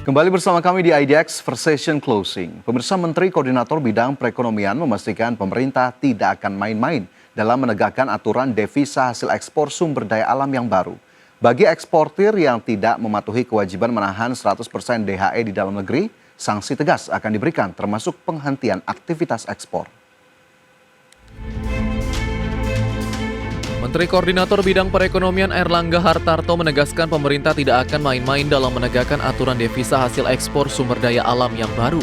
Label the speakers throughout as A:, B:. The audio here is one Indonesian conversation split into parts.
A: Kembali bersama kami di IDX Versation Closing. Pemirsa, Menteri Koordinator Bidang Perekonomian memastikan pemerintah tidak akan main-main dalam menegakkan aturan devisa hasil ekspor sumber daya alam yang baru. Bagi eksportir yang tidak mematuhi kewajiban menahan 100% DHE di dalam negeri, sanksi tegas akan diberikan termasuk penghentian aktivitas ekspor.
B: Menteri Koordinator Bidang Perekonomian Airlangga Hartarto menegaskan pemerintah tidak akan main-main dalam menegakkan aturan devisa hasil ekspor sumber daya alam yang baru.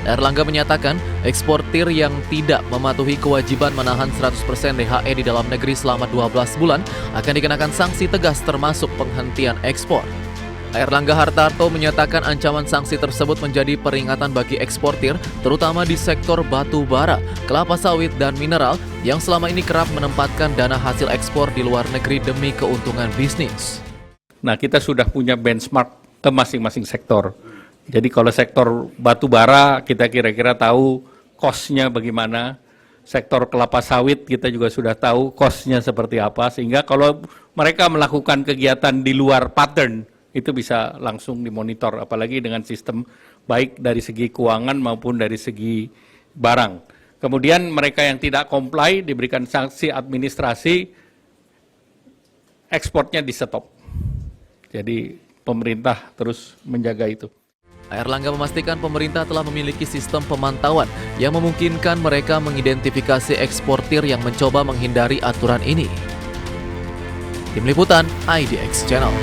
B: Airlangga menyatakan, eksportir yang tidak mematuhi kewajiban menahan 100% DHE di dalam negeri selama 12 bulan akan dikenakan sanksi tegas termasuk penghentian ekspor. Airlangga Hartarto menyatakan ancaman sanksi tersebut menjadi peringatan bagi eksportir, terutama di sektor batu bara, kelapa sawit, dan mineral yang selama ini kerap menempatkan dana hasil ekspor di luar negeri demi keuntungan bisnis.
C: Nah, kita sudah punya benchmark ke masing-masing sektor. Jadi kalau sektor batu bara kita kira-kira tahu cost-nya bagaimana. Sektor kelapa sawit kita juga sudah tahu cost-nya seperti apa. Sehingga kalau mereka melakukan kegiatan di luar pattern, itu bisa langsung dimonitor, apalagi dengan sistem baik dari segi keuangan maupun dari segi barang. Kemudian mereka yang tidak comply diberikan sanksi administrasi, ekspornya di stop. Jadi pemerintah terus menjaga itu.
B: Airlangga memastikan pemerintah telah memiliki sistem pemantauan yang memungkinkan mereka mengidentifikasi eksportir yang mencoba menghindari aturan ini. Tim Liputan IDX Channel.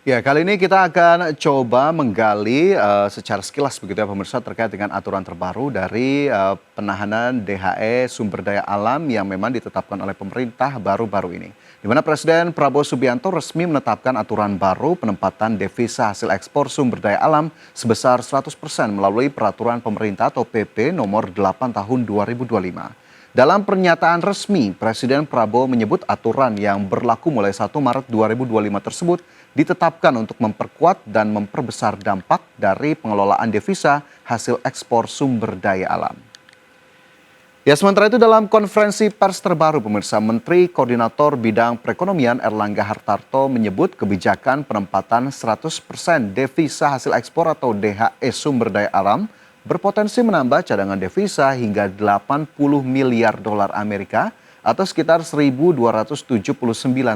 A: Ya, kali ini kita akan coba menggali secara sekilas begitu ya pemirsa terkait dengan aturan terbaru dari penahanan DHE sumber daya alam yang memang ditetapkan oleh pemerintah baru-baru ini. Di mana Presiden Prabowo Subianto resmi menetapkan aturan baru penempatan devisa hasil ekspor sumber daya alam sebesar 100% melalui peraturan pemerintah atau PP nomor 8 tahun 2025. Dalam pernyataan resmi, Presiden Prabowo menyebut aturan yang berlaku mulai 1 Maret 2025 tersebut ditetapkan untuk memperkuat dan memperbesar dampak dari pengelolaan devisa hasil ekspor sumber daya alam. Ya, sementara itu dalam konferensi pers terbaru pemirsa, Menteri Koordinator Bidang Perekonomian Airlangga Hartarto menyebut kebijakan penempatan 100% devisa hasil ekspor atau DHE sumber daya alam berpotensi menambah cadangan devisa hingga 80 miliar dolar Amerika atau sekitar 1.279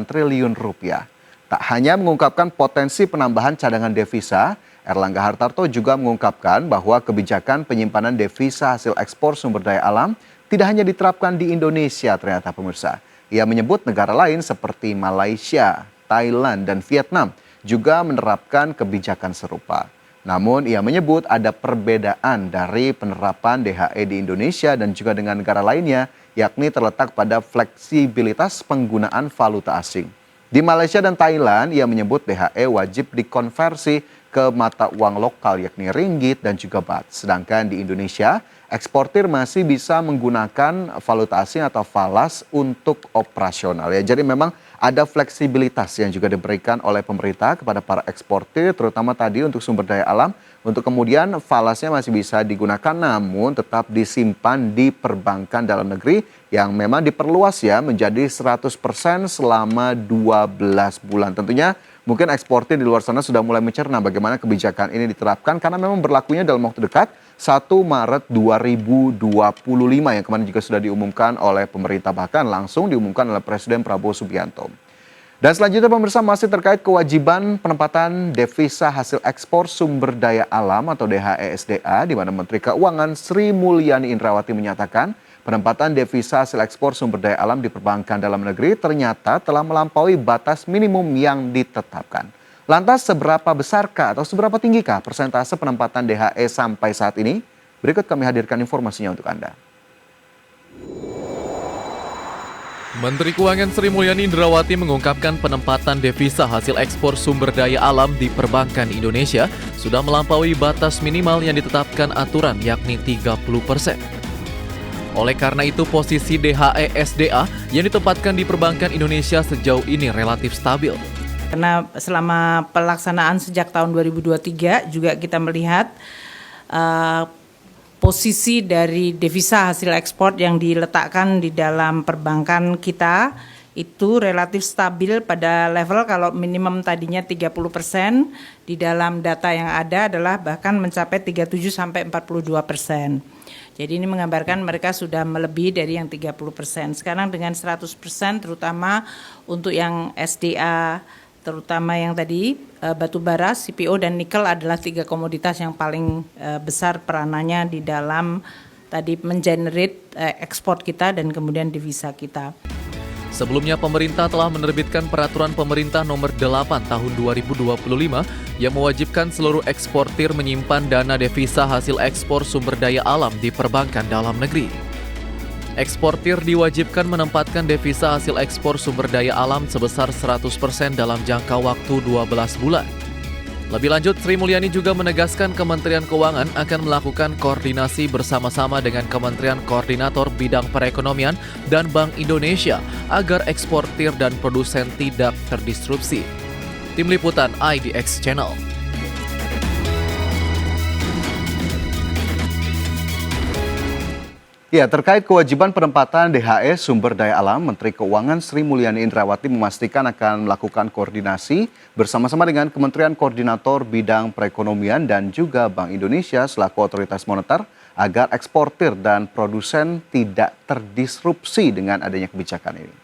A: triliun rupiah. Tak hanya mengungkapkan potensi penambahan cadangan devisa, Airlangga Hartarto juga mengungkapkan bahwa kebijakan penyimpanan devisa hasil ekspor sumber daya alam tidak hanya diterapkan di Indonesia ternyata pemirsa. Ia menyebut negara lain seperti Malaysia, Thailand, dan Vietnam juga menerapkan kebijakan serupa. Namun ia menyebut ada perbedaan dari penerapan DHE di Indonesia dan juga dengan negara lainnya, yakni terletak pada fleksibilitas penggunaan valuta asing. Di Malaysia dan Thailand, ia menyebut DHE wajib dikonversi ke mata uang lokal yakni ringgit dan juga baht. Sedangkan di Indonesia, eksportir masih bisa menggunakan valuta asing atau falas untuk operasional. Ya, jadi memang ada fleksibilitas yang juga diberikan oleh pemerintah kepada para eksportir, terutama tadi untuk sumber daya alam, untuk kemudian falasnya masih bisa digunakan namun tetap disimpan di perbankan dalam negeri yang memang diperluas ya menjadi 100% selama 12 bulan. Tentunya mungkin eksportir di luar sana sudah mulai mencerna bagaimana kebijakan ini diterapkan karena memang berlakunya dalam waktu dekat 1 Maret 2025 yang kemarin juga sudah diumumkan oleh pemerintah, bahkan langsung diumumkan oleh Presiden Prabowo Subianto. Dan selanjutnya pemirsa masih terkait kewajiban penempatan devisa hasil ekspor sumber daya alam atau DHE SDA di mana Menteri Keuangan Sri Mulyani Indrawati menyatakan penempatan devisa hasil ekspor sumber daya alam di perbankan dalam negeri ternyata telah melampaui batas minimum yang ditetapkan. Lantas seberapa besarkah atau seberapa tinggikah persentase penempatan DHE sampai saat ini? Berikut kami hadirkan informasinya untuk Anda.
B: Menteri Keuangan Sri Mulyani Indrawati mengungkapkan penempatan devisa hasil ekspor sumber daya alam di perbankan Indonesia sudah melampaui batas minimal yang ditetapkan aturan yakni 30%. Oleh karena itu posisi DHE SDA yang ditempatkan di perbankan Indonesia sejauh ini relatif stabil.
D: Karena selama pelaksanaan sejak tahun 2023 juga kita melihat posisi dari devisa hasil ekspor yang diletakkan di dalam perbankan kita itu relatif stabil pada level kalau minimum tadinya 30%, di dalam data yang ada adalah bahkan mencapai 37 sampai 42%. Jadi ini menggambarkan mereka sudah melebihi dari yang 30%. Sekarang dengan 100% terutama untuk yang SDA, terutama yang tadi batu bara, CPO dan nikel adalah 3 komoditas yang paling besar peranannya di dalam tadi mengenerate ekspor kita dan kemudian devisa kita.
B: Sebelumnya pemerintah telah menerbitkan peraturan pemerintah nomor 8 tahun 2025 yang mewajibkan seluruh eksportir menyimpan dana devisa hasil ekspor sumber daya alam di perbankan dalam negeri. Eksportir diwajibkan menempatkan devisa hasil ekspor sumber daya alam sebesar 100% dalam jangka waktu 12 bulan. Lebih lanjut, Sri Mulyani juga menegaskan Kementerian Keuangan akan melakukan koordinasi bersama-sama dengan Kementerian Koordinator Bidang Perekonomian dan Bank Indonesia agar eksportir dan produsen tidak terdisrupsi. Tim Liputan IDX Channel.
A: Ya, terkait kewajiban penempatan DHE sumber daya alam, Menteri Keuangan Sri Mulyani Indrawati memastikan akan melakukan koordinasi bersama-sama dengan Kementerian Koordinator Bidang Perekonomian dan juga Bank Indonesia selaku otoritas moneter agar eksportir dan produsen tidak terdisrupsi dengan adanya kebijakan ini.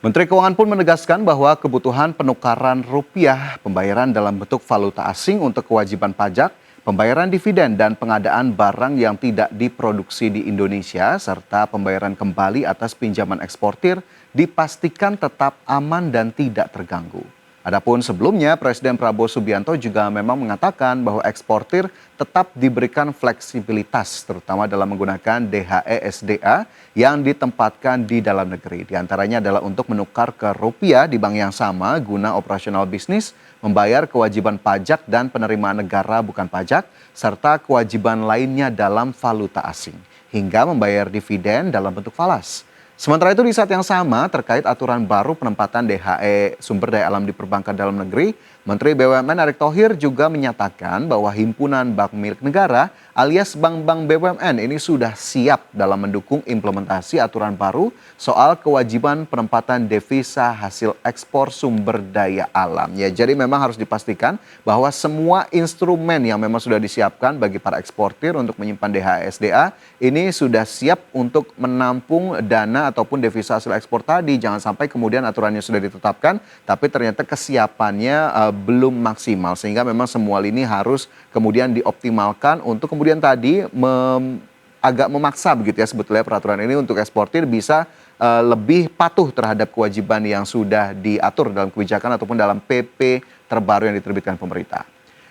A: Menteri Keuangan pun menegaskan bahwa kebutuhan penukaran rupiah, pembayaran dalam bentuk valuta asing untuk kewajiban pajak, pembayaran dividen dan pengadaan barang yang tidak diproduksi di Indonesia, serta pembayaran kembali atas pinjaman eksportir dipastikan tetap aman dan tidak terganggu. Adapun sebelumnya, Presiden Prabowo Subianto juga memang mengatakan bahwa eksportir tetap diberikan fleksibilitas, terutama dalam menggunakan DHE SDA yang ditempatkan di dalam negeri. Di antaranya adalah untuk menukar ke rupiah di bank yang sama guna operasional bisnis, membayar kewajiban pajak dan penerimaan negara bukan pajak, serta kewajiban lainnya dalam valuta asing, hingga membayar dividen dalam bentuk falas. Sementara itu di saat yang sama terkait aturan baru penempatan DHE sumber daya alam di perbankan dalam negeri, Menteri BUMN Erick Thohir juga menyatakan bahwa himpunan bank milik negara alias bank-bank BUMN ini sudah siap dalam mendukung implementasi aturan baru soal kewajiban penempatan devisa hasil ekspor sumber daya alam. Ya, jadi memang harus dipastikan bahwa semua instrumen yang memang sudah disiapkan bagi para eksportir untuk menyimpan DHE SDA ini sudah siap untuk menampung dana ataupun devisa hasil ekspor tadi. Jangan sampai kemudian aturannya sudah ditetapkan tapi ternyata kesiapannya belum maksimal, sehingga memang semua lini harus kemudian dioptimalkan untuk kemudian tadi agak memaksa begitu ya sebetulnya peraturan ini untuk eksportir bisa lebih patuh terhadap kewajiban yang sudah diatur dalam kebijakan ataupun dalam PP terbaru yang diterbitkan pemerintah.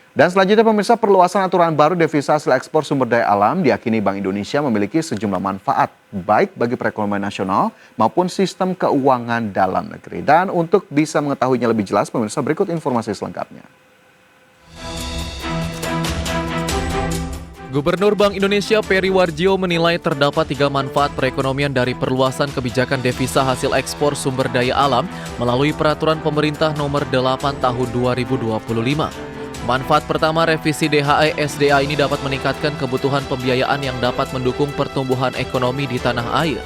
A: Dan selanjutnya pemirsa, perluasan aturan baru devisa hasil ekspor sumber daya alam diyakini Bank Indonesia memiliki sejumlah manfaat baik bagi perekonomian nasional maupun sistem keuangan dalam negeri. Dan untuk bisa mengetahuinya lebih jelas pemirsa, berikut informasi selengkapnya.
B: Gubernur Bank Indonesia Peri Warjio menilai terdapat 3 manfaat perekonomian dari perluasan kebijakan devisa hasil ekspor sumber daya alam melalui peraturan pemerintah nomor 8 tahun 2025. Manfaat pertama, revisi DHE SDA ini dapat meningkatkan kebutuhan pembiayaan yang dapat mendukung pertumbuhan ekonomi di tanah air.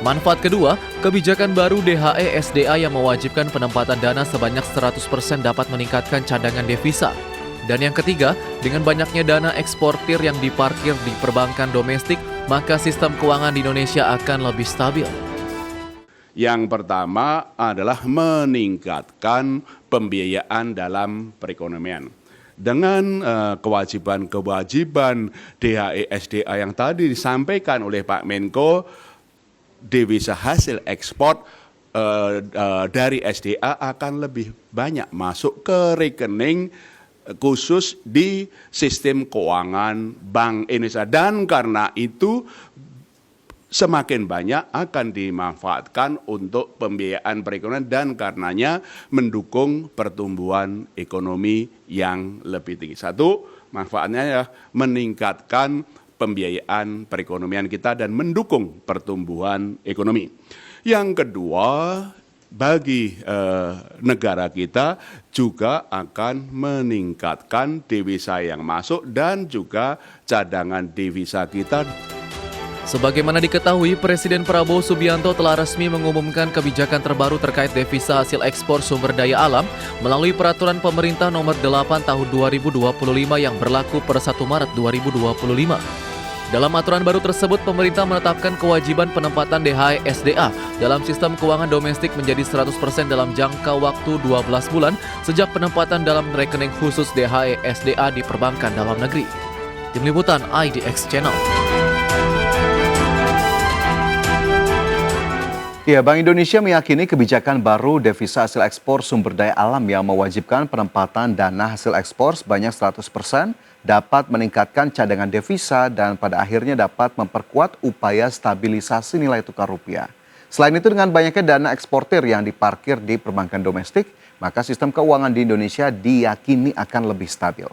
B: Manfaat kedua, kebijakan baru DHE SDA yang mewajibkan penempatan dana sebanyak 100% dapat meningkatkan cadangan devisa. Dan yang ketiga, dengan banyaknya dana eksportir yang diparkir di perbankan domestik, maka sistem keuangan di Indonesia akan lebih stabil.
E: Yang pertama adalah meningkatkan pembiayaan dalam perekonomian. Dengan kewajiban-kewajiban DHE SDA yang tadi disampaikan oleh Pak Menko, devisa hasil ekspor dari SDA akan lebih banyak masuk ke rekening khusus di sistem keuangan Bank Indonesia. Dan karena itu semakin banyak akan dimanfaatkan untuk pembiayaan perekonomian dan karenanya mendukung pertumbuhan ekonomi yang lebih tinggi. Satu, manfaatnya adalah meningkatkan pembiayaan perekonomian kita dan mendukung pertumbuhan ekonomi. Yang kedua, bagi negara kita juga akan meningkatkan devisa yang masuk dan juga cadangan devisa kita.
B: Sebagaimana diketahui, Presiden Prabowo Subianto telah resmi mengumumkan kebijakan terbaru terkait devisa hasil ekspor sumber daya alam melalui Peraturan Pemerintah Nomor 8 Tahun 2025 yang berlaku per 1 Maret 2025. Dalam aturan baru tersebut, pemerintah menetapkan kewajiban penempatan DHE SDA dalam sistem keuangan domestik menjadi 100% dalam jangka waktu 12 bulan sejak penempatan dalam rekening khusus DHE SDA di perbankan dalam negeri. Tim Liputan IDX Channel.
A: Ya, Bank Indonesia meyakini kebijakan baru devisa hasil ekspor sumber daya alam yang mewajibkan penempatan dana hasil ekspor sebanyak 100% dapat meningkatkan cadangan devisa dan pada akhirnya dapat memperkuat upaya stabilisasi nilai tukar rupiah. Selain itu, dengan banyaknya dana eksportir yang diparkir di perbankan domestik, maka sistem keuangan di Indonesia diyakini akan lebih stabil.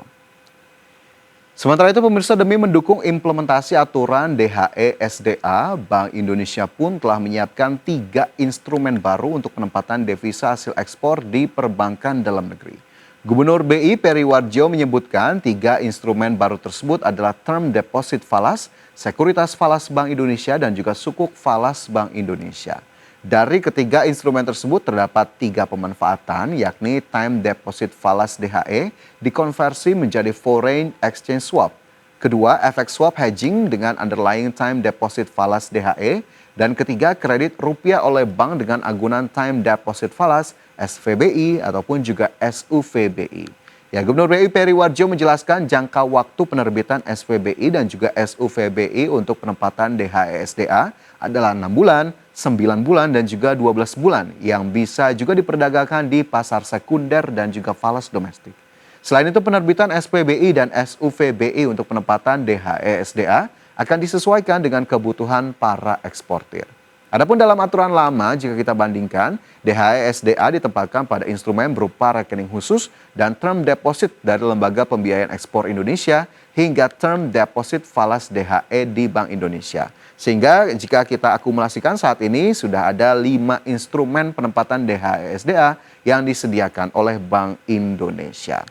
A: Sementara itu, pemirsa, demi mendukung implementasi aturan DHE SDA, Bank Indonesia pun telah menyiapkan 3 instrumen baru untuk penempatan devisa hasil ekspor di perbankan dalam negeri. Gubernur BI Peri Warjio menyebutkan 3 instrumen baru tersebut adalah Term Deposit Falas, Sekuritas Falas Bank Indonesia, dan juga Sukuk Falas Bank Indonesia. Dari ketiga instrumen tersebut terdapat 3 pemanfaatan, yakni Time Deposit Falas DHE dikonversi menjadi Foreign Exchange Swap. Kedua, FX Swap Hedging dengan Underlying Time Deposit Falas DHE. Dan ketiga, kredit rupiah oleh bank dengan agunan Time Deposit Falas SVBI ataupun juga SUVBI. Ya, Gubernur BI Peri Warjio menjelaskan jangka waktu penerbitan SVBI dan juga SUVBI untuk penempatan DHE SDA adalah 6 bulan, 9 bulan, dan juga 12 bulan yang bisa juga diperdagangkan di pasar sekunder dan juga falas domestik. Selain itu, penerbitan SPBI dan SUVBI untuk penempatan DHE SDA akan disesuaikan dengan kebutuhan para eksportir. Adapun dalam aturan lama, jika kita bandingkan, DHE SDA ditempatkan pada instrumen berupa rekening khusus dan term deposit dari Lembaga Pembiayaan Ekspor Indonesia hingga term deposit falas DHE di Bank Indonesia. Sehingga jika kita akumulasikan saat ini sudah ada 5 instrumen penempatan DHE SDA yang disediakan oleh Bank Indonesia.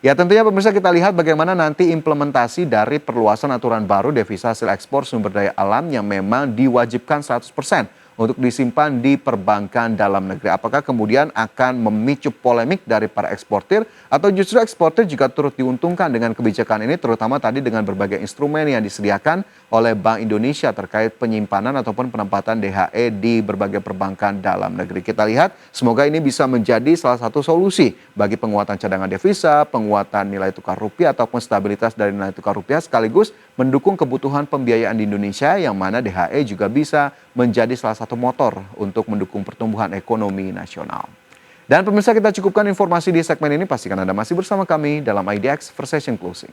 A: Ya, tentunya pemirsa, kita lihat bagaimana nanti implementasi dari perluasan aturan baru devisa hasil ekspor sumber daya alam yang memang diwajibkan 100% untuk disimpan di perbankan dalam negeri. Apakah kemudian akan memicu polemik dari para eksportir atau justru eksportir juga turut diuntungkan dengan kebijakan ini, terutama tadi dengan berbagai instrumen yang disediakan oleh Bank Indonesia terkait penyimpanan ataupun penempatan DHE di berbagai perbankan dalam negeri. Kita lihat, semoga ini bisa menjadi salah satu solusi bagi penguatan cadangan devisa, penguatan nilai tukar rupiah ataupun stabilitas dari nilai tukar rupiah, sekaligus mendukung kebutuhan pembiayaan di Indonesia yang mana DHE juga bisa menjadi salah satu motor untuk mendukung pertumbuhan ekonomi nasional. Dan pemirsa, kita cukupkan informasi di segmen ini. Pastikan Anda masih bersama kami dalam IDX First Session Closing.